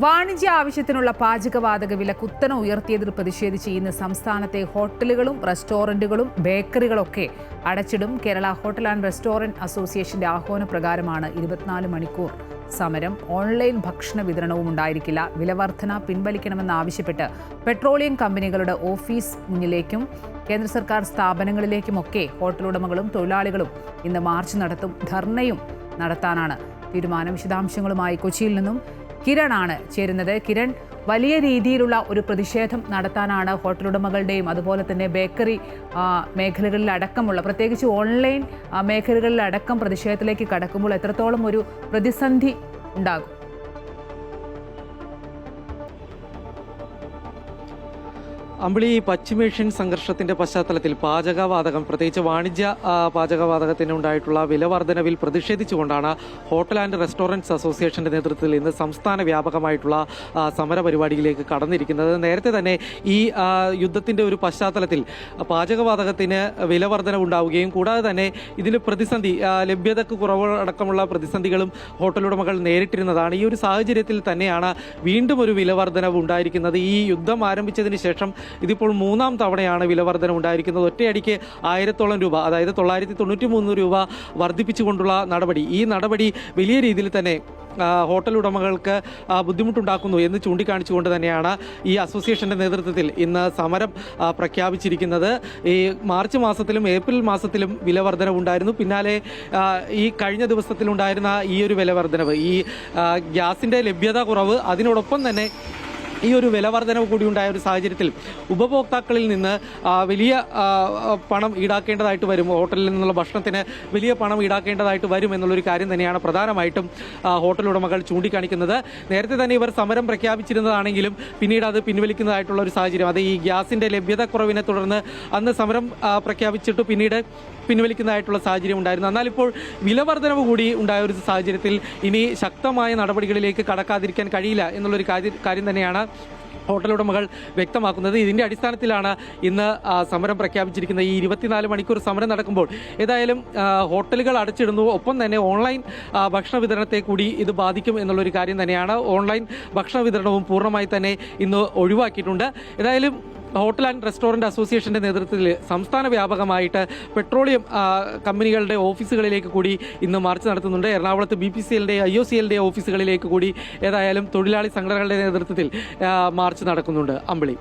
വാണിജ്യ ആവശ്യത്തിനുള്ള പാചകവാതക വില കുത്തനെ ഉയർത്തിയതിൽ പ്രതിഷേധിച്ച് ഇന്ന് സംസ്ഥാനത്തെ ഹോട്ടലുകളും റെസ്റ്റോറന്റുകളും ബേക്കറികളൊക്കെ അടച്ചിടും. കേരള ഹോട്ടൽ ആൻഡ് റെസ്റ്റോറന്റ് അസോസിയേഷന്റെ ആഹ്വാനപ്രകാരമാണ് 24 മണിക്കൂർ സമരം. ഓൺലൈൻ ഭക്ഷണ വിതരണവും ഉണ്ടായിരിക്കില്ല. വിലവർധന പിൻവലിക്കണമെന്നാവശ്യപ്പെട്ട് പെട്രോളിയം കമ്പനികളുടെ ഓഫീസ് മുന്നിലേക്കും കേന്ദ്ര സർക്കാർ സ്ഥാപനങ്ങളിലേക്കുമൊക്കെ ഹോട്ടലുടമകളും തൊഴിലാളികളും ഇന്ന് മാർച്ച് നടത്തും. ധർണയും നടത്താനാണ് തീരുമാനം. വിശദാംശങ്ങളുമായി കൊച്ചിയിൽ നിന്നും കിരണാണ് ചേരുന്നത്. കിരൺ, വലിയ രീതിയിലുള്ള ഒരു പ്രതിഷേധം നടത്താനാണ് ഹോട്ടലുടമകളുടെയും അതുപോലെ തന്നെ ബേക്കറി മേഖലകളിലടക്കമുള്ള, പ്രത്യേകിച്ച് ഓൺലൈൻ മേഖലകളിലടക്കം പ്രതിഷേധത്തിലേക്ക് കടക്കുമ്പോൾ എത്രത്തോളം ഒരു പ്രതിസന്ധി ഉണ്ടാകും? അമ്പിളി, പശ്ചിമേഷ്യൻ സംഘർഷത്തിന്റെ പശ്ചാത്തലത്തിൽ പാചകവാതകം, പ്രത്യേകിച്ച് വാണിജ്യ പാചകവാതകത്തിന് ഉണ്ടായിട്ടുള്ള വില വർധനവിൽ പ്രതിഷേധിച്ചുകൊണ്ടാണ് ഹോട്ടൽ ആൻഡ് റെസ്റ്റോറൻറ്റ്സ് അസോസിയേഷന്റെ നേതൃത്വത്തിൽ ഇന്ന് സംസ്ഥാന വ്യാപകമായിട്ടുള്ള സമര പരിപാടിയിലേക്ക് കടന്നിരിക്കുന്നത്. നേരത്തെ തന്നെ ഈ യുദ്ധത്തിന്റെ ഒരു പശ്ചാത്തലത്തിൽ പാചകവാതകത്തിന് വില വർധനവ് ഉണ്ടാവുകയും കൂടാതെ തന്നെ ഇതിന് പ്രതിസന്ധി, ലഭ്യതക്ക് കുറവടക്കമുള്ള പ്രതിസന്ധികളും ഹോട്ടലുടമകൾ നേരിട്ടിരുന്നതാണ്. ഈ ഒരു സാഹചര്യത്തിൽ തന്നെയാണ് വീണ്ടും ഒരു വില വർധനവ് ഉണ്ടായിരിക്കുന്നത്. ഈ യുദ്ധം ആരംഭിച്ചതിന് ശേഷം ഇതിപ്പോൾ 3ാം തവണയാണ് വിലവർധന ഉണ്ടായിരിക്കുന്നത്. ഒറ്റയടിക്ക് 1000-ഓളം രൂപ, അതായത് 993 രൂപ വർദ്ധിപ്പിച്ചുകൊണ്ടുള്ള നടപടി. ഈ നടപടി വലിയ രീതിയിൽ തന്നെ ഹോട്ടൽ ഉടമകൾക്ക് ബുദ്ധിമുട്ടുണ്ടാക്കുന്നു എന്ന് ചൂണ്ടിക്കാണിച്ചുകൊണ്ട് തന്നെയാണ് ഈ അസോസിയേഷന്റെ നേതൃത്വത്തിൽ ഇന്ന് സമരം പ്രഖ്യാപിച്ചിരിക്കുന്നത്. ഈ മാർച്ച് മാസത്തിലും ഏപ്രിൽ മാസത്തിലും വിലവർധനവ് ഉണ്ടായിരുന്നു. പിന്നാലെ ഈ കഴിഞ്ഞ ദിവസത്തിലുണ്ടായിരുന്ന ഈ ഒരു വിലവർധനവ്, ഈ ഗ്യാസിന്റെ ലഭ്യത കുറവ്, അതിനോടൊപ്പം തന്നെ ഈ ഒരു വിലവർധനവ് കൂടി ഉണ്ടായ ഒരു സാഹചര്യത്തിൽ ഉപഭോക്താക്കളിൽ നിന്ന് വലിയ പണം ഈടാക്കേണ്ടതായിട്ട് വരും. ഹോട്ടലിൽ നിന്നുള്ള ഭക്ഷണത്തിന് വലിയ പണം ഈടാക്കേണ്ടതായിട്ട് വരും എന്നുള്ളൊരു കാര്യം തന്നെയാണ് പ്രധാനമായിട്ടും ഹോട്ടൽ ഉടമകൾ ചൂണ്ടിക്കാണിക്കുന്നത്. നേരത്തെ തന്നെ ഇവർ സമരം പ്രഖ്യാപിച്ചിരുന്നതാണെങ്കിലും പിന്നീട് അത് പിൻവലിക്കുന്നതായിട്ടുള്ള ഒരു സാഹചര്യം, അത് ഈ ഗ്യാസിന്റെ ലഭ്യത കുറവിനെ തുടർന്ന് അന്ന് സമരം പ്രഖ്യാപിച്ചിട്ട് പിന്നീട് പിൻവലിക്കുന്നതായിട്ടുള്ള സാഹചര്യം ഉണ്ടായിരുന്നു. എന്നാൽ ഇപ്പോൾ വിലവർധനവ് കൂടി ഉണ്ടായ ഒരു സാഹചര്യത്തിൽ ഇനി ശക്തമായ നടപടികളിലേക്ക് കടക്കാതിരിക്കാൻ കഴിയില്ല എന്നുള്ളൊരു കാര്യം തന്നെയാണ് ഹോട്ടൽ ഉടമകൾ വ്യക്തമാക്കുന്നത്. ഇതിൻ്റെ അടിസ്ഥാനത്തിലാണ് ഇന്ന് സമരം പ്രഖ്യാപിച്ചിരിക്കുന്നത്. ഈ 24 മണിക്കൂർ സമരം നടക്കുമ്പോൾ ഏതായാലും ഹോട്ടലുകൾ അടച്ചിടുന്നു, ഒപ്പം തന്നെ ഓൺലൈൻ ഭക്ഷണ വിതരണത്തെ കൂടി ഇത് ബാധിക്കും എന്നുള്ളൊരു കാര്യം തന്നെയാണ്. ഓൺലൈൻ ഭക്ഷണ വിതരണവും പൂർണ്ണമായി തന്നെ ഇന്ന് ഒഴിവാക്കിയിട്ടുണ്ട്. ഏതായാലും ഹോട്ടൽ ആൻഡ് റെസ്റ്റോറൻറ്റ് അസോസിയേഷൻ്റെ നേതൃത്വത്തിൽ സംസ്ഥാന വ്യാപകമായിട്ട് പെട്രോളിയം കമ്പനികളുടെ ഓഫീസുകളിലേക്ക് കൂടി ഇന്ന് മാർച്ച് നടത്തുന്നുണ്ട്. എറണാകുളത്ത് BPCLന്റെ IOCLന്റെ ഓഫീസുകളിലേക്ക് കൂടി ഏതായാലും തൊഴിലാളി സംഘടനകളുടെ നേതൃത്വത്തിൽ മാർച്ച് നടക്കുന്നുണ്ട്. അമ്പിളി.